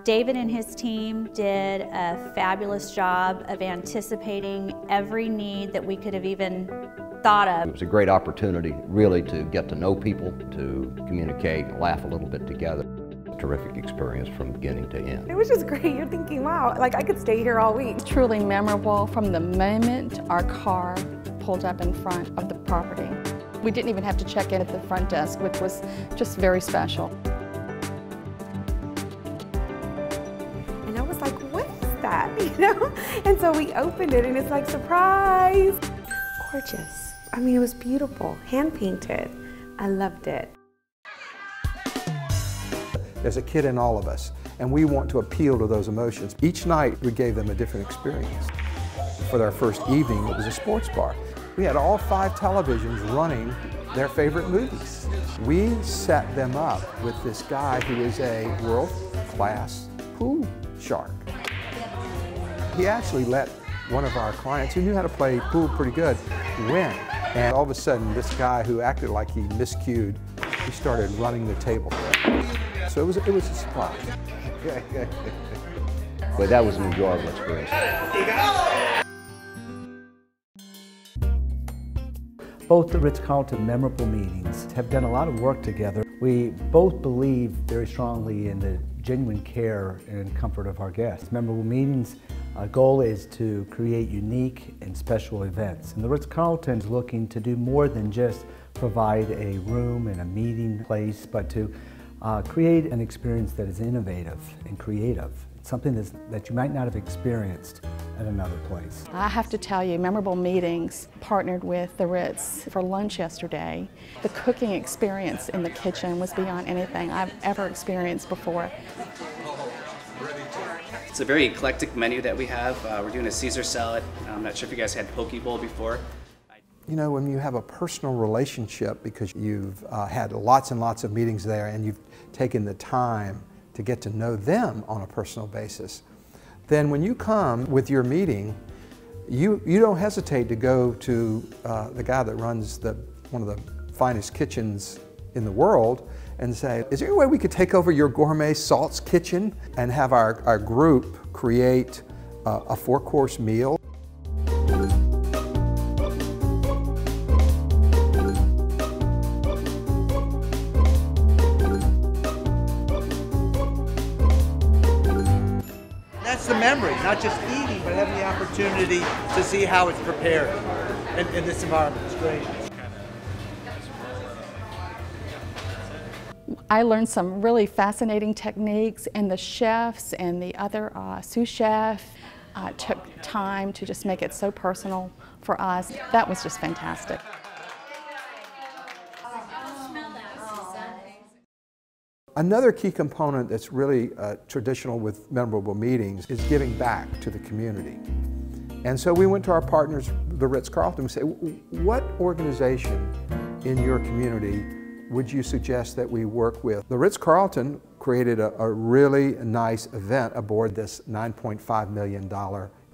David and his team did a fabulous job of anticipating every need that we could have even thought of. It was a great opportunity really to get to know people, to communicate and laugh a little bit together. A terrific experience from beginning to end. It was just great. You're thinking, wow, like I could stay here all week. Truly memorable from the moment our car pulled up in front of the property. We didn't even have to check in at the front desk, which was just very special. And I was like, what is that? You know? And so we opened it and it's like, surprise. Gorgeous. I mean, it was beautiful, hand painted. I loved it. There's a kid in all of us, and we want to appeal to those emotions. Each night, we gave them a different experience. For our first evening, it was a sports bar. We had all 5 televisions running their favorite movies. We set them up with this guy who is a world-class pool shark. He actually let one of our clients, who knew how to play pool pretty good, win. And all of a sudden, this guy who acted like he miscued, he started running the table. So it was a surprise. But that was an enjoyable experience. Both the Ritz-Carlton memorable meetings have done a lot of work together. We both believe very strongly in the genuine care and comfort of our guests. Memorable meetings, our goal is to create unique and special events. And the Ritz-Carlton is looking to do more than just provide a room and a meeting place, but to create an experience that is innovative and creative, something that you might not have experienced at another place. I have to tell you, Memorable Meetings partnered with the Ritz for lunch yesterday. The cooking experience in the kitchen was beyond anything I've ever experienced before. It's a very eclectic menu that we have. We're doing a Caesar salad. I'm not sure if you guys had poke bowl before. You know, when you have a personal relationship because you've had lots and lots of meetings there and you've taken the time to get to know them on a personal basis, then when you come with your meeting, you don't hesitate to go to the guy that runs one of the finest kitchens in the world and say, is there any way we could take over your gourmet salts kitchen and have our group create a 4-course meal? That's the memory, not just eating, but having the opportunity to see how it's prepared in this environment. It's great. I learned some really fascinating techniques, and the chefs and the other sous chef took time to just make it so personal for us. That was just fantastic. Another key component that's really traditional with memorable meetings is giving back to the community. And so we went to our partners, the Ritz-Carlton, and said, what organization in your community would you suggest that we work with? The Ritz-Carlton created a really nice event aboard this $9.5 million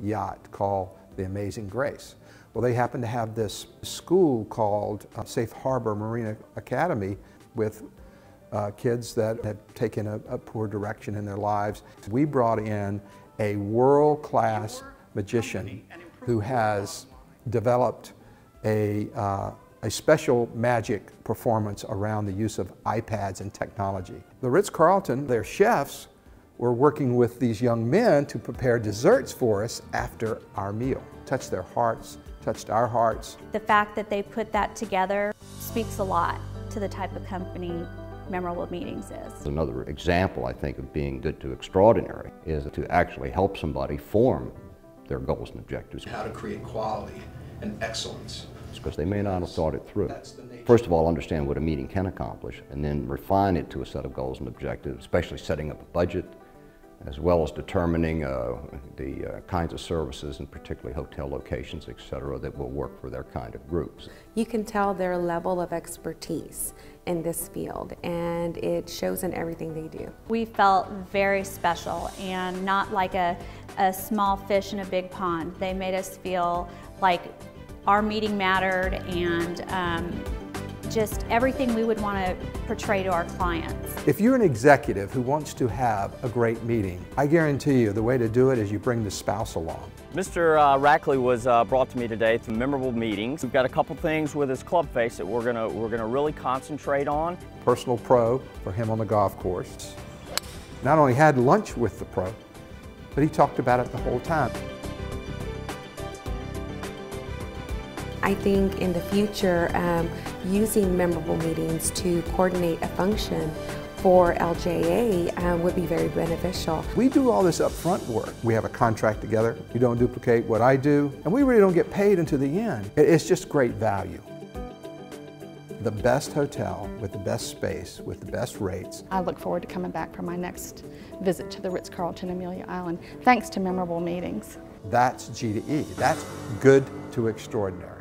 yacht called the Amazing Grace. Well, they happen to have this school called Safe Harbor Marine Academy with kids that had taken a poor direction in their lives. We brought in a world-class magician who has developed a special magic performance around the use of iPads and technology. The Ritz-Carlton, their chefs, were working with these young men to prepare desserts for us after our meal. Touched their hearts, touched our hearts. The fact that they put that together speaks a lot to the type of company Memorable Meetings is. Another example, I think, of being good to extraordinary is to actually help somebody form their goals and objectives. How to create quality and excellence. Because they may not have thought it through. First of all, understand what a meeting can accomplish, and then refine it to a set of goals and objectives, especially setting up a budget, as well as determining the kinds of services, and particularly hotel locations, etc., that will work for their kind of groups. You can tell their level of expertise in this field, and it shows in everything they do. We felt very special and not like a small fish in a big pond. They made us feel like our meeting mattered, and just everything we would want to portray to our clients. If you're an executive who wants to have a great meeting, I guarantee you the way to do it is you bring the spouse along. Mr. Rackley was brought to me today through memorable meetings. We've got a couple things with his club face that we're gonna really concentrate on. Personal pro for him on the golf course. Not only had lunch with the pro, but he talked about it the whole time. I think in the future, using memorable meetings to coordinate a function for LGA would be very beneficial. We do all this upfront work. We have a contract together. You don't duplicate what I do, and we really don't get paid until the end. It's just great value. The best hotel with the best space, with the best rates. I look forward to coming back for my next visit to the Ritz-Carlton Amelia Island, thanks to memorable meetings. That's GtoE. That's good to extraordinary.